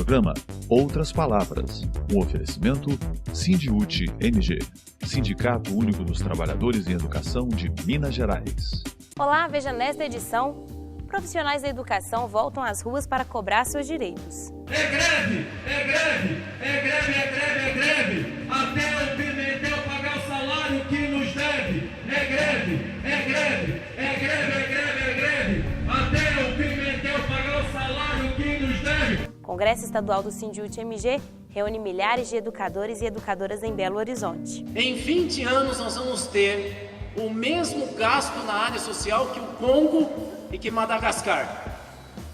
programa Outras Palavras, um oferecimento Sindiúti MG, Sindicato Único dos Trabalhadores em Educação de Minas Gerais. Olá, veja nesta edição, profissionais da educação voltam às ruas para cobrar seus direitos. É greve, é greve, é greve, é greve, é greve, até o Pimentel pagar o salário que nos deve. É greve, é greve, é greve, é greve, é greve, até o Pimentel pagar o salário que nos deve. O Congresso Estadual do Sindiúti MG reúne milhares de educadores e educadoras em Belo Horizonte. Em 20 anos nós vamos ter o mesmo gasto na área social que o Congo e que Madagascar.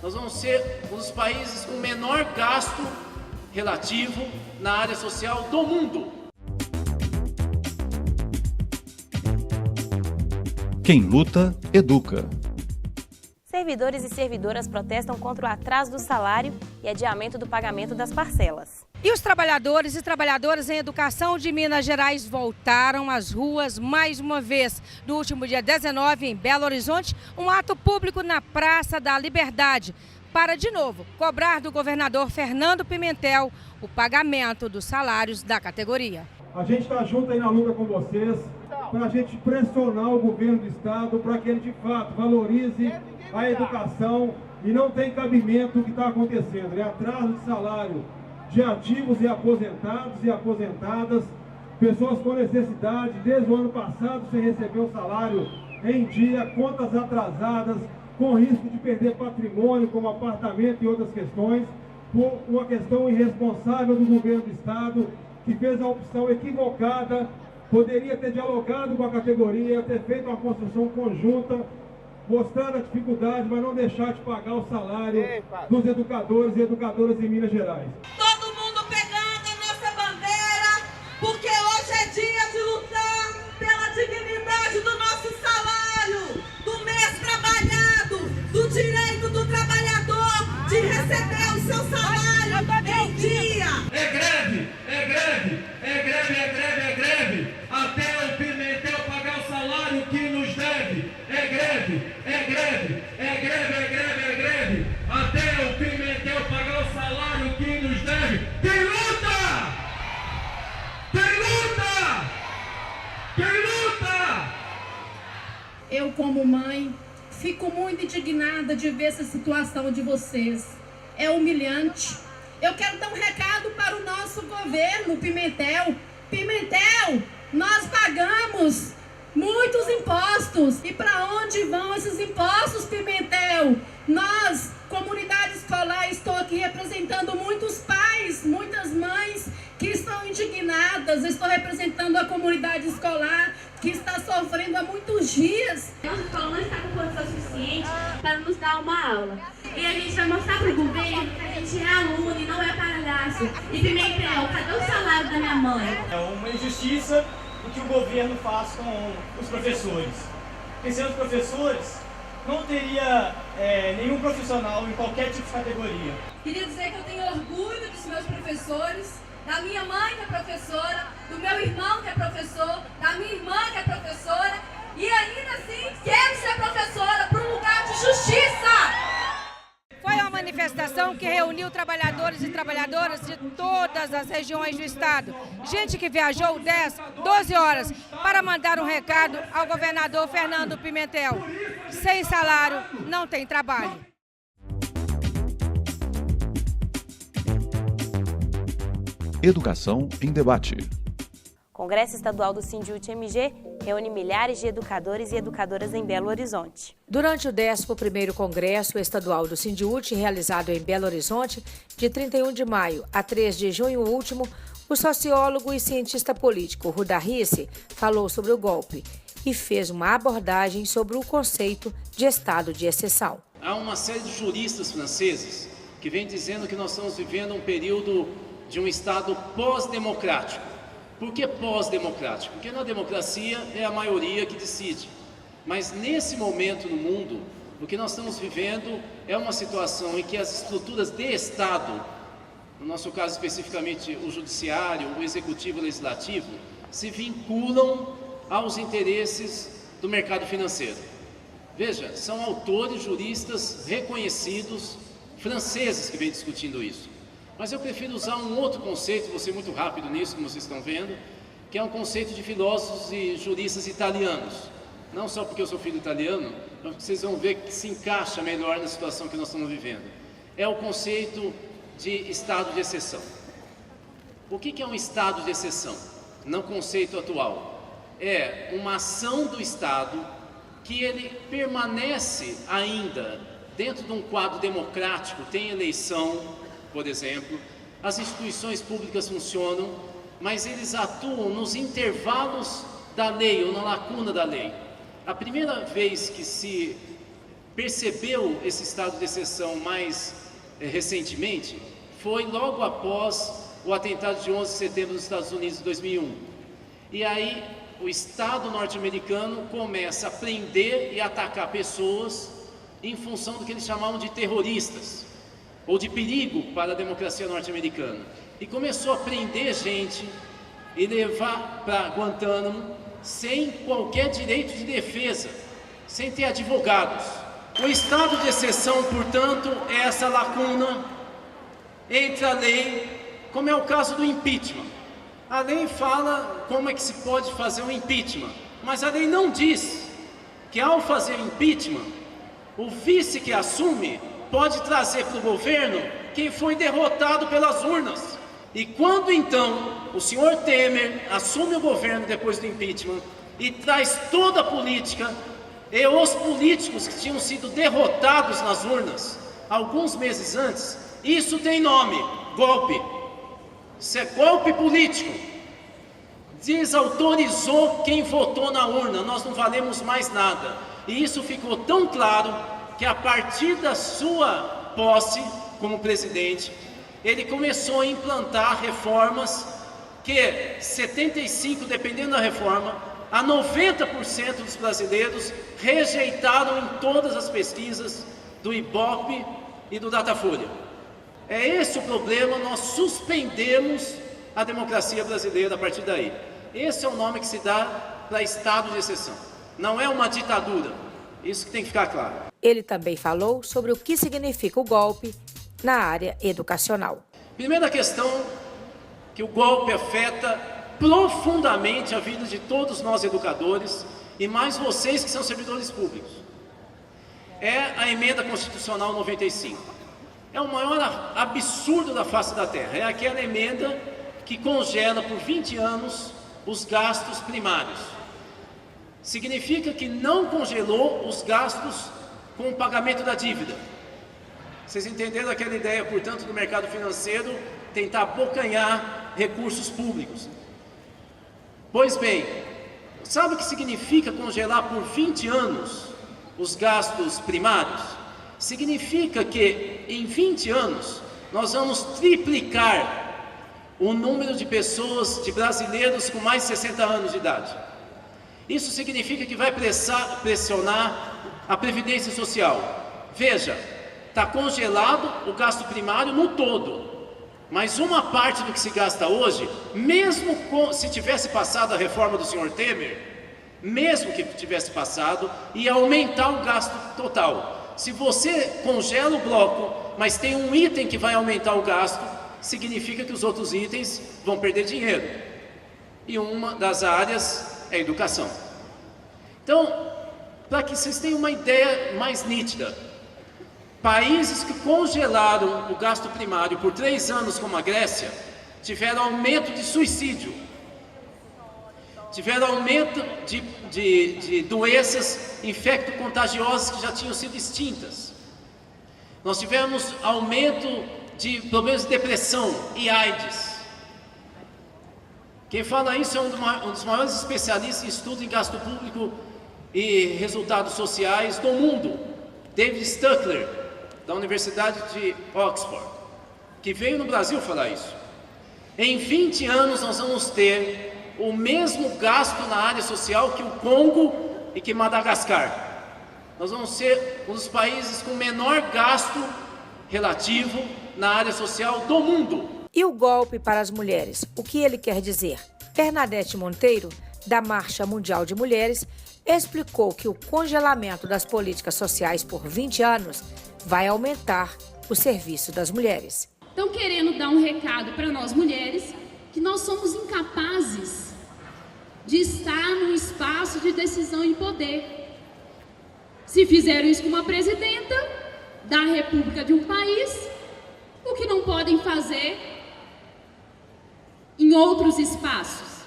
Nós vamos ser um dos países com menor gasto relativo na área social do mundo. Quem luta, educa. Servidores e servidoras protestam contra o atraso do salário e adiamento do pagamento das parcelas. E os trabalhadores e trabalhadoras em educação de Minas Gerais voltaram às ruas mais uma vez. No último dia 19, em Belo Horizonte, um ato público na Praça da Liberdade, para de novo cobrar do governador Fernando Pimentel o pagamento dos salários da categoria. A gente está junto aí na luta com vocês, para a gente pressionar o governo do estado para que ele de fato valorize a educação, e não tem cabimento o que está acontecendo, né? Atraso de salário de ativos e aposentados e aposentadas, pessoas com necessidade, desde o ano passado sem receber o salário em dia, contas atrasadas, com risco de perder patrimônio como apartamento e outras questões, por uma questão irresponsável do governo do estado, que fez a opção equivocada. Poderia ter dialogado com a categoria, ter feito uma construção conjunta, mostrar a dificuldade, mas não deixar de pagar o salário dos educadores e educadoras em Minas Gerais. Todo mundo pegando a nossa bandeira, porque hoje é dia de lutar pela dignidade do nosso salário, do mês trabalhado, do direito do trabalhador de receber o seu salário em dia. É greve, é greve, é greve, é greve, é greve, até o Pimentel pagar o salário que nos deve. É greve, é greve, é greve, é greve, é greve, até o Pimentel pagar o salário que nos deve. Tem luta! Tem luta! Tem luta! Eu, como mãe, fico muito indignada de ver essa situação de vocês. É humilhante. Eu quero dar um recado para o nosso governo, Pimentel. Pimentel, nós pagamos muitos impostos. E para onde vão esses impostos, Pimentel? Nós, comunidade escolar, estou aqui representando muitos pais, muitas mães que estão indignadas. Estou representando a comunidade escolar que está sofrendo há muitos dias. Nossa escola não está com condição suficiente para nos dar uma aula. E a gente vai mostrar para o governo que a gente é aluno e não é palhaço. E Pimentel, cadê o salário da minha mãe? É uma injustiça o que o governo faz com os professores. Porque sem os professores, não teria nenhum profissional em qualquer tipo de categoria. Queria dizer que eu tenho orgulho dos meus professores, da minha mãe que é professora, do meu irmão que é professor, da minha irmã que é professora, e ainda assim quero ser professora para um lugar de justiça. Foi uma manifestação que reuniu trabalhadores e trabalhadoras de todas as regiões do estado. Gente que viajou 10, 12 horas para mandar um recado ao governador Fernando Pimentel. Sem salário, não tem trabalho. Educação em debate. O Congresso Estadual do Sindiúti MG reúne milhares de educadores e educadoras em Belo Horizonte. Durante o 11º Congresso Estadual do Sindiúti, realizado em Belo Horizonte, de 31 de maio a 3 de junho último, o sociólogo e cientista político Rudá Risse falou sobre o golpe e fez uma abordagem sobre o conceito de estado de exceção. Há uma série de juristas franceses que vem dizendo que nós estamos vivendo um período de um estado pós-democrático. Por que pós-democrático? Porque na democracia é a maioria que decide. Mas nesse momento no mundo, o que nós estamos vivendo é uma situação em que as estruturas de Estado, no nosso caso especificamente o judiciário, o executivo e o legislativo, se vinculam aos interesses do mercado financeiro. Veja, são autores, juristas reconhecidos franceses que vêm discutindo isso. Mas eu prefiro usar um outro conceito, vou ser muito rápido nisso, como vocês estão vendo, que é um conceito de filósofos e juristas italianos. Não só porque eu sou filho italiano, mas porque vocês vão ver que se encaixa melhor na situação que nós estamos vivendo. É o conceito de estado de exceção. O que é um estado de exceção? No conceito atual, é uma ação do Estado que ele permanece ainda dentro de um quadro democrático, tem eleição, por exemplo, as instituições públicas funcionam, mas eles atuam nos intervalos da lei ou na lacuna da lei. A primeira vez que se percebeu esse estado de exceção mais recentemente foi logo após o atentado de 11 de setembro dos Estados Unidos de 2001. E aí o Estado norte-americano começa a prender e atacar pessoas em função do que eles chamavam de terroristas, ou de perigo para a democracia norte-americana. E começou a prender gente e levar para Guantánamo sem qualquer direito de defesa, sem ter advogados. O estado de exceção, portanto, é essa lacuna entre a lei, como é o caso do impeachment. A lei fala como é que se pode fazer um impeachment, mas a lei não diz que ao fazer impeachment, o vice que assume pode trazer para o governo quem foi derrotado pelas urnas. E quando então o senhor Temer assume o governo depois do impeachment e traz toda a política e os políticos que tinham sido derrotados nas urnas alguns meses antes, isso tem nome: golpe. Isso é golpe político. Desautorizou quem votou na urna, nós não valemos mais nada. E isso ficou tão claro que a partir da sua posse como presidente, ele começou a implantar reformas que 75, dependendo da reforma, a 90% dos brasileiros rejeitaram em todas as pesquisas do Ibope e do Datafolha. É esse o problema, nós suspendemos a democracia brasileira a partir daí. Esse é o nome que se dá para estado de exceção. Não é uma ditadura, isso que tem que ficar claro. Ele também falou sobre o que significa o golpe na área educacional. Primeira questão, que o golpe afeta profundamente a vida de todos nós educadores e mais vocês que são servidores públicos. É a emenda constitucional 95. É o maior absurdo da face da terra. É aquela emenda que congela por 20 anos os gastos primários. Significa que não congelou os gastos com o pagamento da dívida. Vocês entenderam aquela ideia, portanto, do mercado financeiro tentar abocanhar recursos públicos. Pois bem, sabe o que significa congelar por 20 anos os gastos primários? Significa que em 20 anos nós vamos triplicar o número de pessoas, de brasileiros com mais de 60 anos de idade. Isso significa que vai pressionar a Previdência Social. Veja, está congelado o gasto primário no todo, mas uma parte do que se gasta hoje, mesmo se tivesse passado a reforma do senhor Temer, mesmo que tivesse passado, ia aumentar o gasto total. Se você congela o bloco, mas tem um item que vai aumentar o gasto, significa que os outros itens vão perder dinheiro. E uma das áreas é a educação. Então, para que vocês tenham uma ideia mais nítida, países que congelaram o gasto primário por 3 anos, como a Grécia, tiveram aumento de suicídio, tiveram aumento de doenças infecto-contagiosas que já tinham sido extintas. Nós tivemos aumento de problemas de depressão e AIDS. Quem fala isso é um dos maiores especialistas em estudo em gasto público e resultados sociais do mundo, David Stuckler, da Universidade de Oxford, que veio no Brasil falar isso. Em 20 anos nós vamos ter o mesmo gasto na área social que o Congo e que Madagascar. Nós vamos ser um dos países com menor gasto relativo na área social do mundo. E o golpe para as mulheres, o que ele quer dizer? Bernadette Monteiro, da Marcha Mundial de Mulheres, explicou que o congelamento das políticas sociais por 20 anos vai aumentar o serviço das mulheres. estão querendo dar um recado para nós mulheres que nós somos incapazes de estar num espaço de decisão e poder. Se fizeram isso com uma presidenta da República de um país, o que não podem fazer em outros espaços.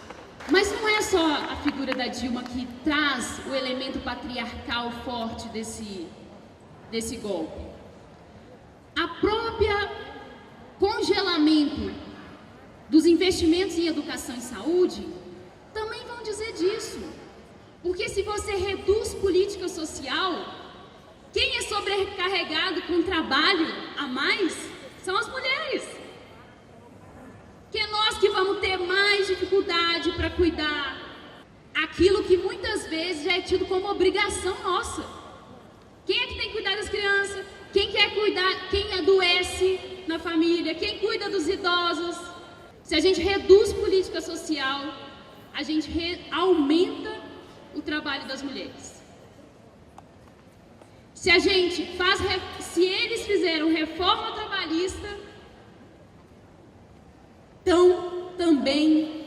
Mas não é só a figura da Dilma que traz o elemento patriarcal forte desse golpe. A própria congelamento dos investimentos em educação e saúde também vão dizer disso. Porque se você reduz política social, quem é sobrecarregado com trabalho a mais são as mulheres. Que é nós que vamos ter mais dificuldade para cuidar aquilo que muitas vezes já é tido como obrigação nossa. Quem é que tem que cuidar das crianças? Quem quer cuidar? Quem adoece na família? Quem cuida dos idosos? Se a gente reduz política social, a gente aumenta o trabalho das mulheres. Se eles fizeram reforma trabalhista, estão também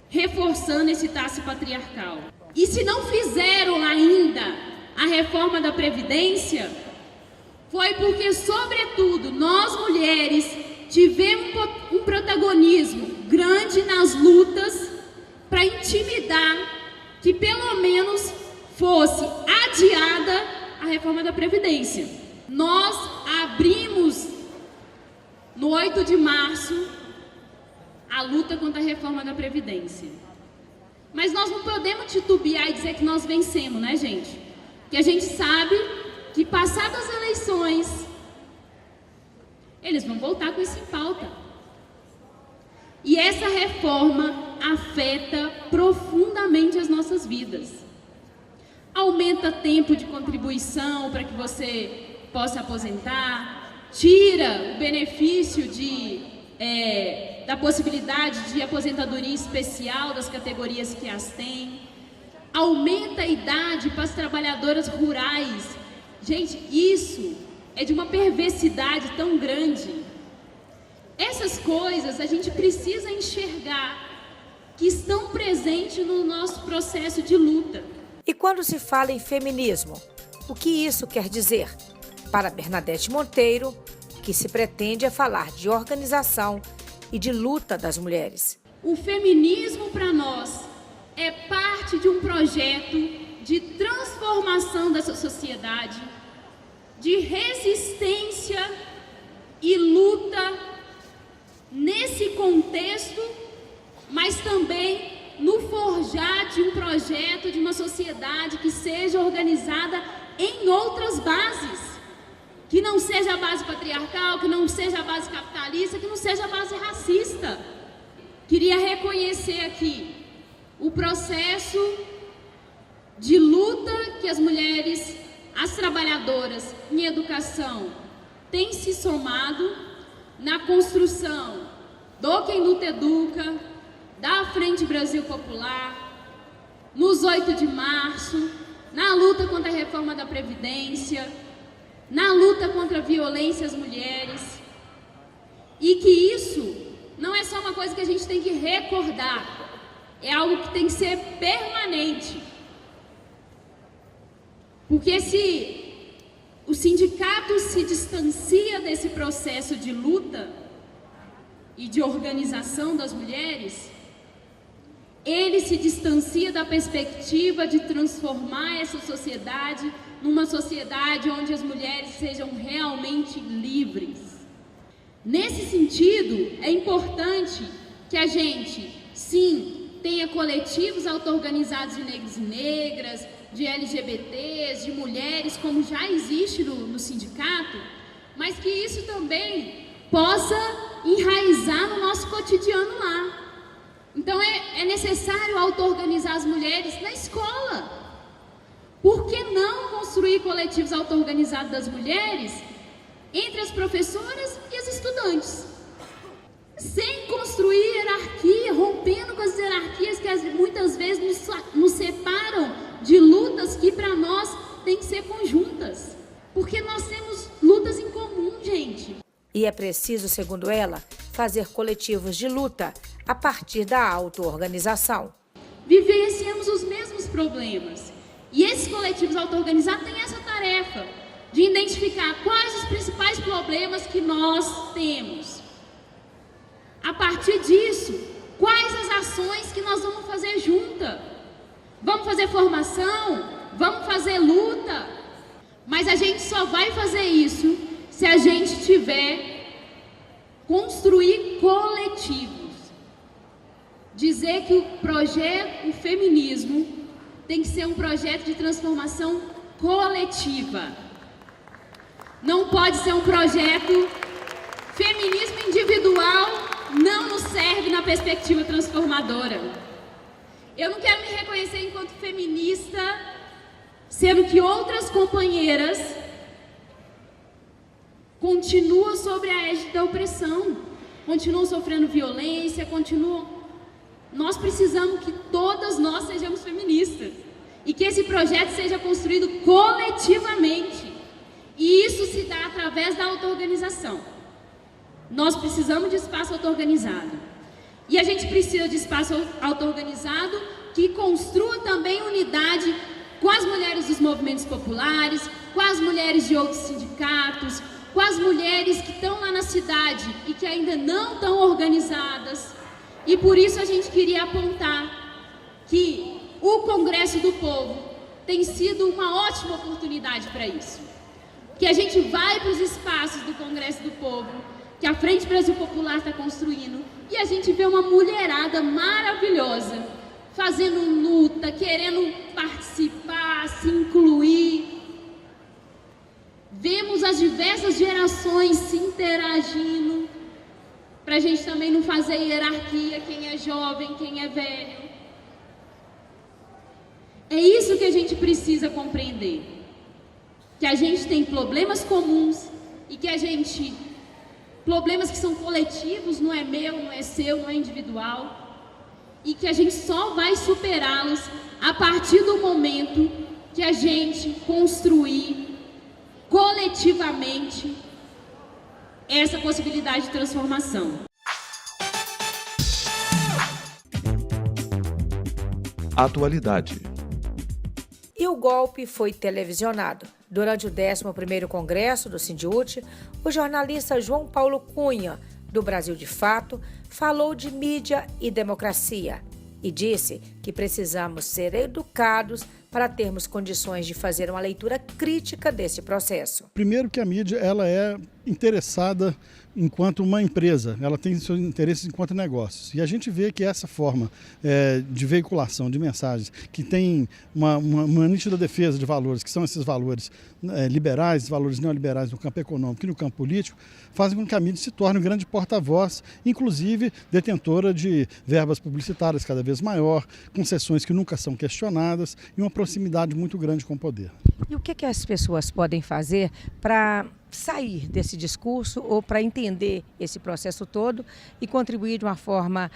reforçando esse traço patriarcal. E se não fizeram ainda a reforma da Previdência, foi porque, sobretudo, nós mulheres tivemos um protagonismo grande nas lutas para intimidar que pelo menos fosse adiada a reforma da Previdência. Nós abrimos no 8 de março a luta contra a reforma da Previdência. Mas nós não podemos titubear e dizer que nós vencemos, né, gente? Porque a gente sabe que, passadas as eleições, eles vão voltar com isso em pauta. E essa reforma afeta profundamente as nossas vidas. Aumenta tempo de contribuição para que você possa aposentar, tira o benefício da possibilidade de aposentadoria especial das categorias que as têm, aumenta a idade para as trabalhadoras rurais. Gente, isso é de uma perversidade tão grande. Essas coisas a gente precisa enxergar que estão presentes no nosso processo de luta. E quando se fala em feminismo, o que isso quer dizer? Para Bernadette Monteiro, o que se pretende é falar de organização e de luta das mulheres. O feminismo para nós é parte de um projeto de transformação dessa sociedade, de resistência e luta nesse contexto, mas também no forjar de um projeto de uma sociedade que seja organizada em outras bases, que não seja a base patriarcal, que não seja a base capitalista, que não seja a base racista. Queria reconhecer aqui o processo de luta que as mulheres, as trabalhadoras em educação têm se somado na construção do Quem Luta Educa, da Frente Brasil Popular, nos 8 de março, na luta contra a reforma da Previdência, na luta contra a violência às mulheres, e que isso não é só uma coisa que a gente tem que recordar, é algo que tem que ser permanente. Porque se o sindicato se distancia desse processo de luta e de organização das mulheres, ele se distancia da perspectiva de transformar essa sociedade numa sociedade onde as mulheres sejam realmente livres. Nesse sentido, é importante que a gente, sim, tenha coletivos auto-organizados de negros e negras, de LGBTs, de mulheres, como já existe no sindicato, mas que isso também possa enraizar no nosso cotidiano lá. Então é necessário auto-organizar as mulheres na escola. Por que não construir coletivos auto-organizados das mulheres entre as professoras e as estudantes? Sem construir hierarquia, rompendo com as hierarquias que muitas vezes nos separam de lutas que para nós têm que ser conjuntas. Porque nós temos lutas em comum, gente. E é preciso, segundo ela, fazer coletivos de luta a partir da auto-organização. Vivenciamos os mesmos problemas. E esses coletivos auto-organizados têm essa tarefa de identificar quais os principais problemas que nós temos. A partir disso, quais as ações que nós vamos fazer juntas? Vamos fazer formação? Vamos fazer luta? Mas a gente só vai fazer isso se a gente tiver construir coletivos. Dizer que o feminismo tem que ser um projeto de transformação coletiva. Não pode ser um projeto. Feminismo individual não nos serve na perspectiva transformadora. Eu não quero me reconhecer enquanto feminista, sendo que outras companheiras continuam sobre a égide da opressão, continuam sofrendo violência, Nós precisamos que todas nós sejamos feministas e que esse projeto seja construído coletivamente. E isso se dá através da auto-organização. Nós precisamos de espaço auto-organizado. E a gente precisa de espaço auto-organizado que construa também unidade com as mulheres dos movimentos populares, com as mulheres de outros sindicatos, com as mulheres que estão lá na cidade e que ainda não estão organizadas. E por isso a gente queria apontar que o Congresso do Povo tem sido uma ótima oportunidade para isso. Que a gente vai para os espaços do Congresso do Povo, que a Frente Brasil Popular está construindo, e a gente vê uma mulherada maravilhosa, fazendo luta, querendo participar, se incluir. Vemos as diversas gerações se interagindo, para a gente também não fazer hierarquia, quem é jovem, quem é velho. É isso que a gente precisa compreender. Que a gente tem problemas comuns e que problemas que são coletivos, não é meu, não é seu, não é individual. E que a gente só vai superá-los a partir do momento que a gente construir coletivamente essa possibilidade de transformação. Atualidade. E o golpe foi televisionado. Durante o 11º Congresso do Sindiúti, o jornalista João Paulo Cunha, do Brasil de Fato, falou de mídia e democracia e disse que precisamos ser educados para termos condições de fazer uma leitura crítica desse processo. Primeiro que a mídia ela é interessada enquanto uma empresa, ela tem seus interesses enquanto negócios. E a gente vê que essa forma de veiculação de mensagens, que tem uma nítida defesa de valores, que são esses valores liberais, valores neoliberais no campo econômico e no campo político, fazem com que a mídia se torne um grande porta-voz, inclusive detentora de verbas publicitárias cada vez maior, concessões que nunca são questionadas e uma proximidade muito grande com o poder. E o que as pessoas podem fazer para sair desse discurso ou para entender esse processo todo e contribuir de uma forma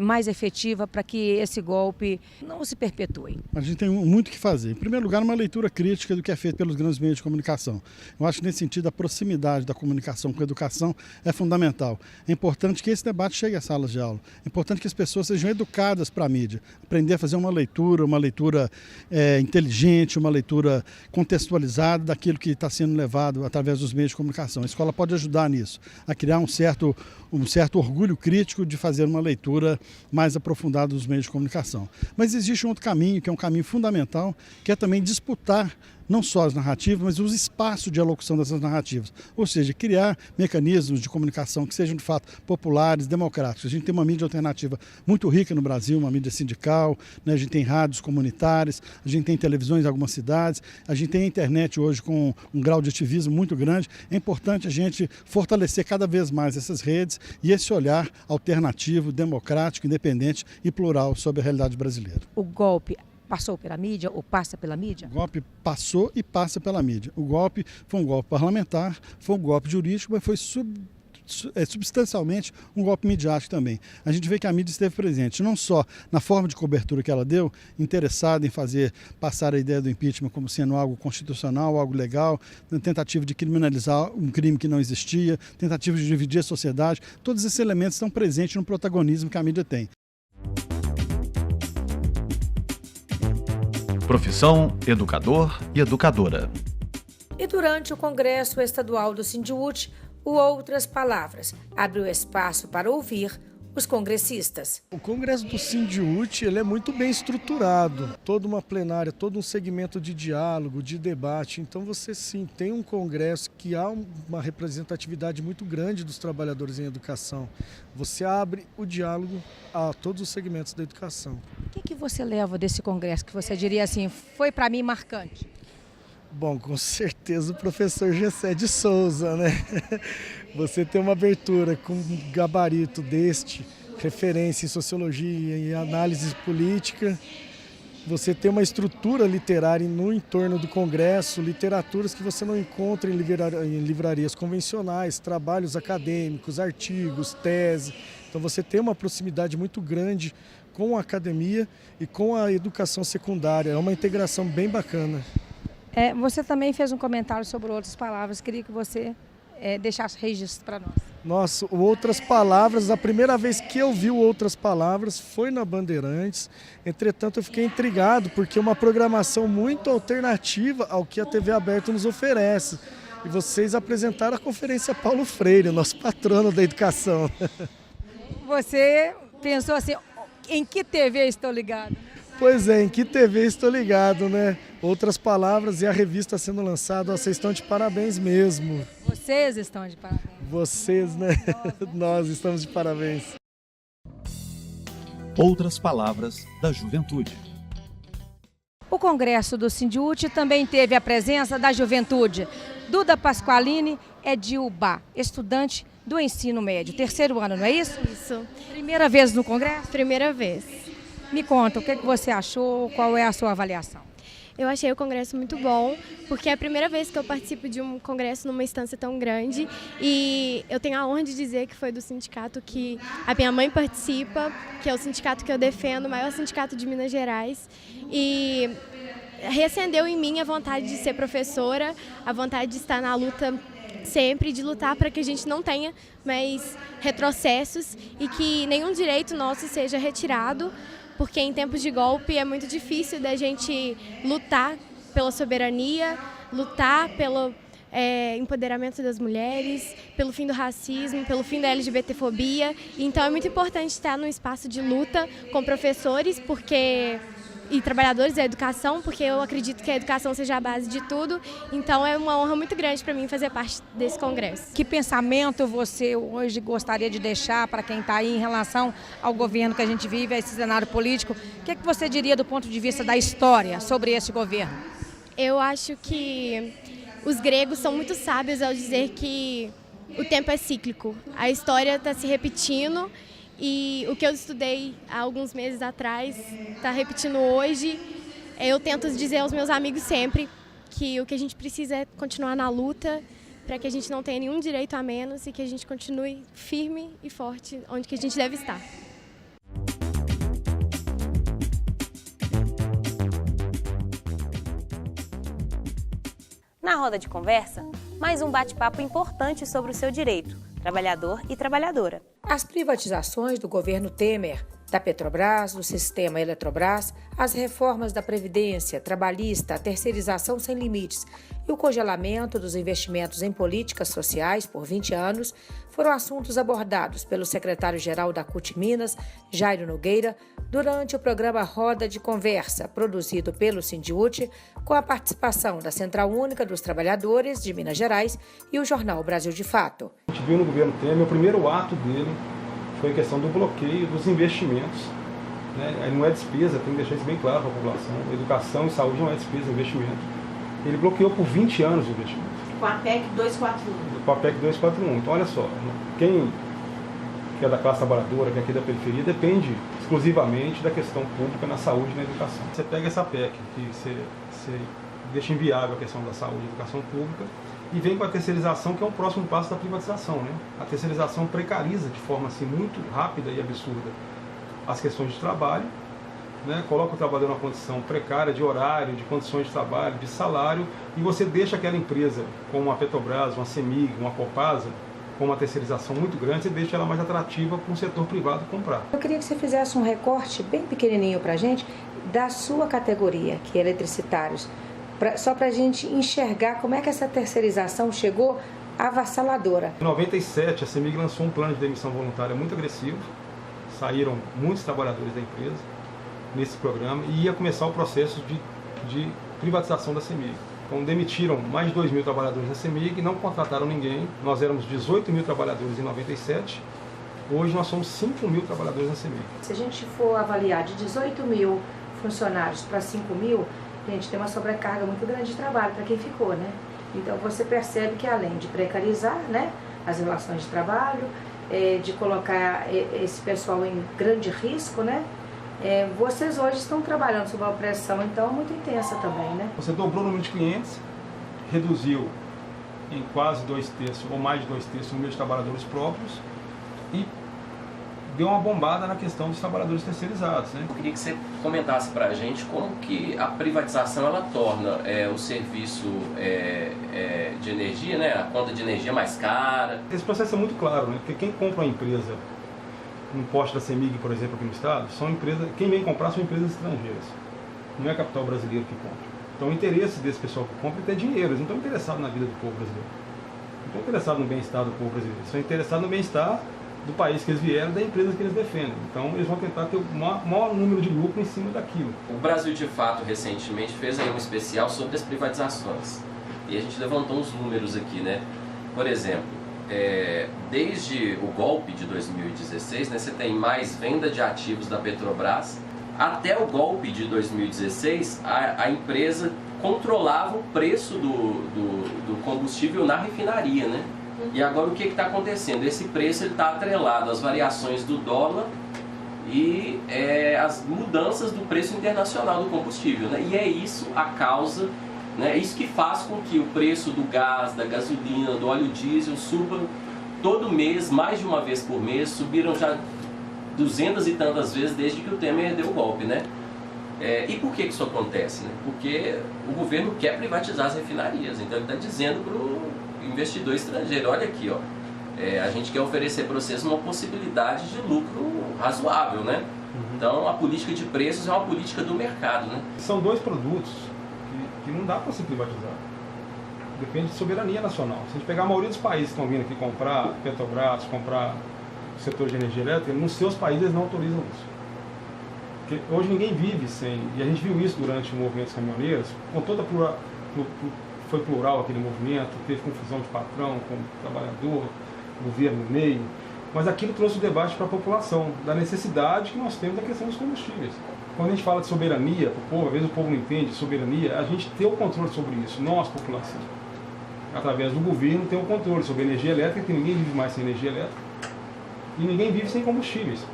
mais efetiva para que esse golpe não se perpetue? A gente tem muito o que fazer. Em primeiro lugar, uma leitura crítica do que é feito pelos grandes meios de comunicação. Eu acho que nesse sentido a proximidade da comunicação com a educação é fundamental. É importante que esse debate chegue às salas de aula. É importante que as pessoas sejam educadas para a mídia. Aprender a fazer uma leitura inteligente, uma leitura contextualizada daquilo que está sendo levado através dos meios de comunicação. A escola pode ajudar nisso, a criar um certo orgulho crítico de fazer uma leitura mais aprofundada dos meios de comunicação. Mas existe um outro caminho, que é um caminho fundamental, que é também disputar não só as narrativas, mas os espaços de alocução dessas narrativas. Ou seja, criar mecanismos de comunicação que sejam, de fato, populares, democráticos. A gente tem uma mídia alternativa muito rica no Brasil, uma mídia sindical, né? A gente tem rádios comunitárias, a gente tem televisões em algumas cidades, a gente tem a internet hoje com um grau de ativismo muito grande. É importante a gente fortalecer cada vez mais essas redes e esse olhar alternativo, democrático, independente e plural sobre a realidade brasileira. O golpe passou pela mídia ou passa pela mídia? O golpe passou e passa pela mídia. O golpe foi um golpe parlamentar, foi um golpe jurídico, mas foi substancialmente um golpe midiático também. A gente vê que a mídia esteve presente, não só na forma de cobertura que ela deu, interessada em fazer passar a ideia do impeachment como sendo algo constitucional, algo legal, tentativa de criminalizar um crime que não existia, tentativa de dividir a sociedade. Todos esses elementos estão presentes no protagonismo que a mídia tem. Profissão, educador e educadora. E durante o Congresso Estadual do Sindiúti, o Outras Palavras abriu espaço para ouvir os congressistas. O Congresso do Sindiúti ele é muito bem estruturado, toda uma plenária, todo um segmento de diálogo, de debate. Então você sim tem um congresso que há uma representatividade muito grande dos trabalhadores em educação. Você abre o diálogo a todos os segmentos da educação. O que você leva desse congresso que você diria assim, foi para mim marcante? Bom, com certeza o professor Gessé de Souza, né? Você ter uma abertura com um gabarito deste, referência em sociologia e análise política, você ter uma estrutura literária no entorno do Congresso, literaturas que você não encontra em livrarias convencionais, trabalhos acadêmicos, artigos, tese. Então você tem uma proximidade muito grande com a academia e com a educação secundária. É uma integração bem bacana. Você também fez um comentário sobre Outras Palavras, queria que você deixasse registro para nós. Nossa, Outras Palavras, a primeira vez que eu vi Outras Palavras foi na Bandeirantes, entretanto eu fiquei intrigado porque é uma programação muito alternativa ao que a TV Aberta nos oferece. E vocês apresentaram a Conferência Paulo Freire, nosso patrono da educação. Você pensou assim, em que TV estou ligado? Pois é, em que TV estou ligado, né? Outras Palavras e a revista sendo lançada, vocês estão de parabéns mesmo. Vocês estão de parabéns. Vocês, né? Nós estamos de parabéns. Outras Palavras da Juventude. O Congresso do Sindiúti também teve a presença da juventude. Duda Pasqualini é de Ubá, estudante do ensino médio, 3º ano, não é isso? Isso. Primeira vez no Congresso? Primeira vez. Me conta, o que você achou, qual é a sua avaliação? Eu achei o congresso muito bom, porque é a primeira vez que eu participo de um congresso numa instância tão grande e eu tenho a honra de dizer que foi do sindicato que a minha mãe participa, que é o sindicato que eu defendo, o maior sindicato de Minas Gerais, e reacendeu em mim a vontade de ser professora, a vontade de estar na luta sempre, de lutar para que a gente não tenha mais retrocessos e que nenhum direito nosso seja retirado, porque em tempos de golpe é muito difícil da gente lutar pela soberania, lutar pelo empoderamento das mulheres, pelo fim do racismo, pelo fim da LGBTfobia. Então é muito importante estar num espaço de luta com professores e trabalhadores da educação, porque eu acredito que a educação seja a base de tudo. Então é uma honra muito grande para mim fazer parte desse congresso. Que pensamento você hoje gostaria de deixar para quem está aí em relação ao governo que a gente vive, a esse cenário político? O que você diria do ponto de vista da história sobre esse governo? Eu acho que os gregos são muito sábios ao dizer que o tempo é cíclico. A história está se repetindo. E o que eu estudei há alguns meses atrás está repetindo hoje. Eu tento dizer aos meus amigos sempre que o que a gente precisa é continuar na luta para que a gente não tenha nenhum direito a menos e que a gente continue firme e forte onde que a gente deve estar. Na roda de conversa, mais um bate-papo importante sobre o seu direito, trabalhador e trabalhadora. As privatizações do governo Temer, da Petrobras, do sistema Eletrobras, as reformas da Previdência, trabalhista, a terceirização sem limites e o congelamento dos investimentos em políticas sociais por 20 anos foram assuntos abordados pelo secretário-geral da CUT Minas, Jairo Nogueira, durante o programa Roda de Conversa, produzido pelo Sindiúti, com a participação da Central Única dos Trabalhadores de Minas Gerais e o jornal Brasil de Fato. A gente viu no governo Temer, o primeiro ato dele foi a questão do bloqueio dos investimentos. Né? Não é despesa, tem que deixar isso bem claro para a população. Educação e saúde não é despesa, é investimento. Ele bloqueou por 20 anos o investimento. Com a PEC 241. Com a PEC 241. Então, olha só, quem que é da classe trabalhadora, que é aqui da periferia, depende exclusivamente da questão pública na saúde e na educação. Você pega essa PEC, que você deixa inviável a questão da saúde e educação pública, E vem com a terceirização, que é o próximo passo da privatização, né? A terceirização precariza de forma assim, muito rápida e absurda as questões de trabalho, né? Coloca o trabalhador numa condição precária de horário, de condições de trabalho, de salário, e você deixa aquela empresa, como a Petrobras, uma CEMIG, uma Copasa, com uma terceirização muito grande, você deixa ela mais atrativa para um setor privado comprar. Eu queria que você fizesse um recorte bem pequenininho para a gente da sua categoria, que é eletricitários, só para a gente enxergar como é que essa terceirização chegou avassaladora. Em 97, a CEMIG lançou um plano de demissão voluntária muito agressivo, saíram muitos trabalhadores da empresa nesse programa e ia começar o processo de privatização da CEMIG. Então demitiram mais de 2.000 trabalhadores da CEMIG, não contrataram ninguém. Nós éramos 18.000 trabalhadores em 97, hoje nós somos 5.000 trabalhadores na CEMIG. Se a gente for avaliar de 18.000 funcionários para 5.000, gente, tem uma sobrecarga muito grande de trabalho para quem ficou, né? Então você percebe que além de precarizar, né, as relações de trabalho, de colocar esse pessoal em grande risco, né? Vocês hoje estão trabalhando sob uma pressão, então, muito intensa também, né? Você dobrou o número de clientes, reduziu em quase 2/3 ou mais de 2/3 o número de trabalhadores próprios e deu uma bombada na questão dos trabalhadores terceirizados, né? Eu queria que você comentasse para a gente como que a privatização ela torna o serviço de energia, né, a conta de energia mais cara. Esse processo é muito claro, né? Porque quem compra uma empresa, um poste da CEMIG, por exemplo, aqui no estado, são empresas, quem vem comprar são empresas estrangeiras, não é capital brasileiro que compra. Então o interesse desse pessoal que compra é ter dinheiro, eles não estão interessados na vida do povo brasileiro, não estão interessados no bem-estar do povo brasileiro, eles estão interessados no bem-estar do país que eles vieram, da empresa que eles defendem. Então eles vão tentar ter o maior número de lucro em cima daquilo. O Brasil, de fato, recentemente fez aí um especial sobre as privatizações. E a gente levantou uns números aqui, né? Por exemplo, desde o golpe de 2016, né, você tem mais venda de ativos da Petrobras. Até o golpe de 2016, a empresa controlava o preço do combustível na refinaria, né? E agora o que está acontecendo? Esse preço está atrelado às variações do dólar e às mudanças do preço internacional do combustível, né? E é isso a causa, né? É isso que faz com que o preço do gás, da gasolina, do óleo diesel suba todo mês, mais de uma vez por mês, subiram já 200 e tantas vezes desde que o Temer deu o golpe, né? E por que isso acontece, né? Porque o governo quer privatizar as refinarias, então ele está dizendo para o investidor estrangeiro, olha aqui, ó, a gente quer oferecer para vocês uma possibilidade de lucro razoável, né? Então a política de preços é uma política do mercado, né? São dois produtos que não dá para se privatizar. Depende de soberania nacional. Se a gente pegar a maioria dos países que estão vindo aqui comprar Petrobras, comprar o setor de energia elétrica, nos seus países eles não autorizam isso. Porque hoje ninguém vive sem, e a gente viu isso durante o movimento dos caminhoneiros, com toda foi plural aquele movimento, teve confusão de patrão com trabalhador, governo no meio, mas aquilo trouxe o debate para a população, da necessidade que nós temos da questão dos combustíveis. Quando a gente fala de soberania para o povo, às vezes o povo não entende soberania, a gente tem o controle sobre isso, nós, população. Através do governo tem o controle sobre a energia elétrica, que ninguém vive mais sem energia elétrica, e ninguém vive sem combustíveis.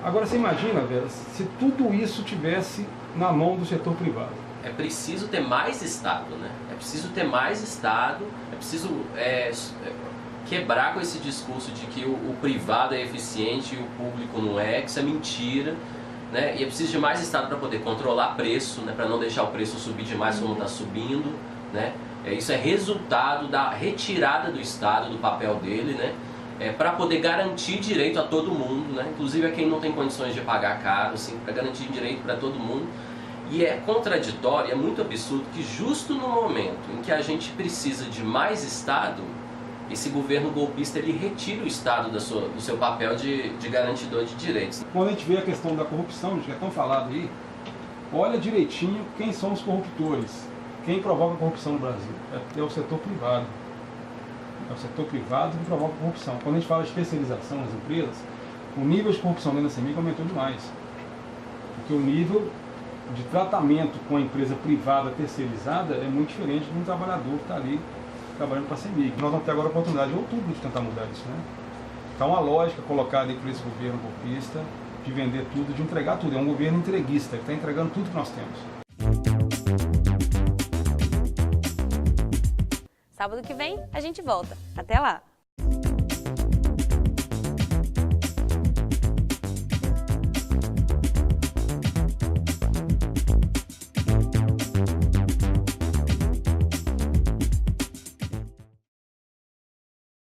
Agora você imagina, Vera, se tudo isso tivesse na mão do setor privado. É preciso ter mais Estado, né? É preciso ter mais Estado, é preciso quebrar com esse discurso de que o privado é eficiente e o público não é, que isso é mentira, né? E é preciso de mais Estado para poder controlar preço, né? Para não deixar o preço subir demais como está subindo, né? Isso é resultado da retirada do Estado, do papel dele, né? Para poder garantir direito a todo mundo, né? Inclusive a quem não tem condições de pagar caro, assim, para garantir direito para todo mundo. E é contraditório, é muito absurdo que justo no momento em que a gente precisa de mais Estado, esse governo golpista ele retira o Estado do seu papel de garantidor de direitos. Quando a gente vê a questão da corrupção, que é tão falado aí, olha direitinho quem são os corruptores, quem provoca a corrupção no Brasil. É o setor privado. É o setor privado que provoca a corrupção. Quando a gente fala de terceirização nas empresas, o nível de corrupção dentro da CEMIG aumentou demais. Porque o nível de tratamento com a empresa privada terceirizada é muito diferente de um trabalhador que está ali trabalhando para a CEMIG. Nós vamos ter agora a oportunidade em outubro de tentar mudar isso, né? Então a lógica colocada aí por esse governo golpista de vender tudo, de entregar tudo. É um governo entreguista, que está entregando tudo que nós temos. Sábado que vem a gente volta. Até lá!